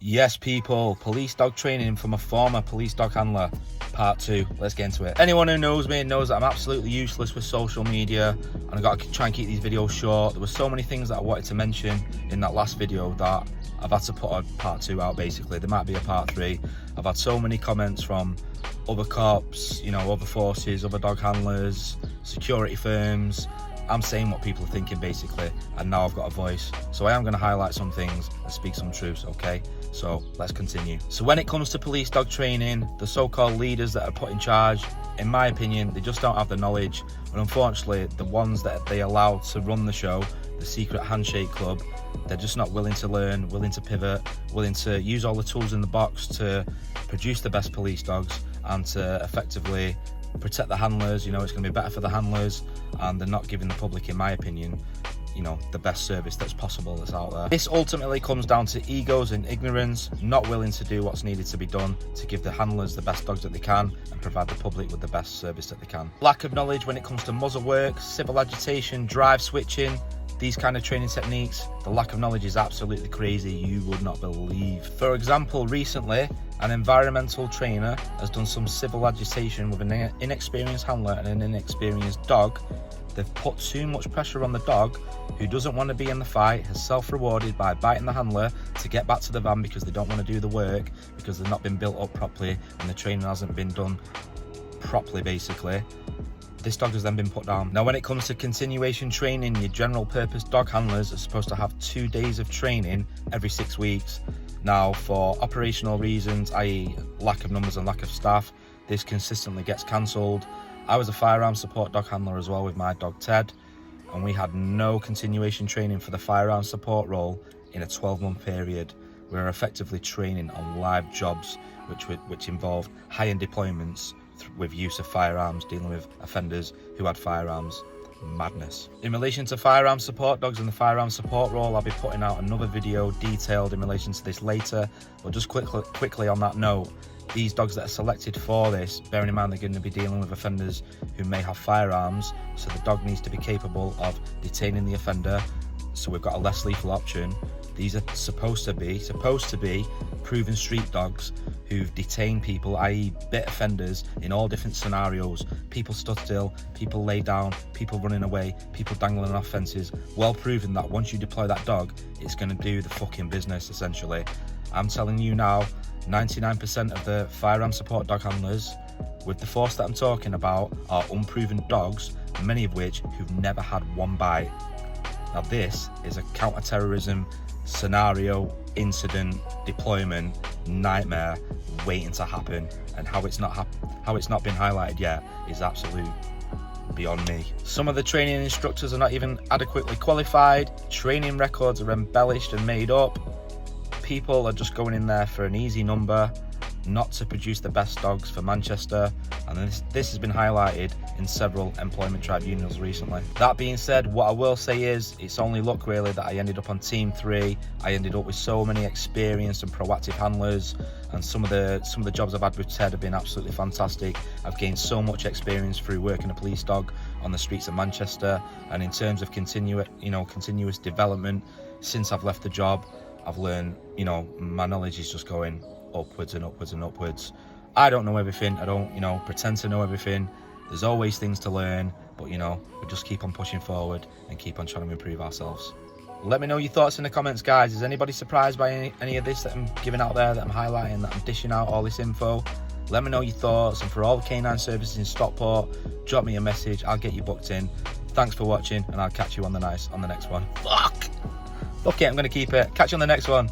Yes, people, police dog training from a former police dog handler, part 2. Let's get into it. Anyone who knows me knows that I'm absolutely useless with social media, and I've got to try and keep these videos short. There were so many things that I wanted to mention in that last video that I've had to put a part 2 out. Basically, there might be a part 3. I've had so many comments from other cops, you know, other forces, other dog handlers, security firms. I'm saying what people are thinking basically, and now I've got a voice. So I am going to highlight some things and speak some truths, okay? So let's continue. So when it comes to police dog training, the so-called leaders that are put in charge, in my opinion, they just don't have the knowledge. And unfortunately, the ones that they allow to run the show, the Secret Handshake Club, they're just not willing to learn, willing to pivot, willing to use all the tools in the box to produce the best police dogs and to effectively protect the handlers. You know, it's going to be better for the handlers, and they're not giving the public, in my opinion, you know, the best service that's possible that's out there. This ultimately comes down to egos and ignorance, not willing to do what's needed to be done to give the handlers the best dogs that they can and provide the public with the best service that they can. Lack of knowledge when it comes to muzzle work, civil agitation, drive switching, these kind of training techniques. The lack of knowledge is absolutely crazy, you would not believe. For example, recently, an environmental trainer has done some civil agitation with an inexperienced handler and an inexperienced dog. They've put too much pressure on the dog, who doesn't want to be in the fight, has self-rewarded by biting the handler to get back to the van because they don't want to do the work, because they've not been built up properly and the training hasn't been done properly, basically. This dog has then been put down. Now, when it comes to continuation training, your general purpose dog handlers are supposed to have 2 days of training every 6 weeks. Now, for operational reasons, i.e. lack of numbers and lack of staff, this consistently gets cancelled. I was a firearms support dog handler as well with my dog Ted, and we had no continuation training for the firearms support role in a 12-month period. We were effectively training on live jobs, which involved high-end deployments with use of firearms, dealing with offenders who had firearms. Madness. In relation to firearms support dogs and the firearms support role, I'll be putting out another video detailed in relation to this later, but just quickly on that note, these dogs that are selected for this, bearing in mind they're going to be dealing with offenders who may have firearms, so the dog needs to be capable of detaining the offender, so we've got a less lethal option. These are supposed to be proven street dogs who've detained people, i.e. bit offenders in all different scenarios. People stood still, people lay down, people running away, people dangling off fences. Well proven that once you deploy that dog, it's going to do the fucking business, essentially. I'm telling you now, 99% of the firearm support dog handlers with the force that I'm talking about are unproven dogs, many of which who've never had one bite. Now this is a counter-terrorism scenario, incident, deployment, nightmare waiting to happen, and how it's not been highlighted yet is absolute beyond me. Some of the training instructors are not even adequately qualified, training records are embellished and made up, people are just going in there for an easy number, not to produce the best dogs for Manchester, and this has been highlighted in several employment tribunals recently. That being said, what I will say is it's only luck really that I ended up on team 3. I ended up with so many experienced and proactive handlers, and some of the jobs I've had with Ted have been absolutely fantastic. I've gained so much experience through working a police dog on the streets of Manchester, and in terms of continuous development since I've left the job, I've learned, you know, my knowledge is just going upwards and upwards and upwards. I don't know everything, I don't, pretend to know everything. There's always things to learn, but we just keep on pushing forward and keep on trying to improve ourselves. Let me know your thoughts in the comments, guys. Is anybody surprised by any of this that I'm giving out there, that I'm highlighting, that I'm dishing out all this info? Let me know your thoughts, and for all the canine services in Stockport, drop me a message, I'll get you booked in. Thanks for watching, and I'll catch you on the next one. Fuck it, I'm gonna keep it. Catch you on the next one.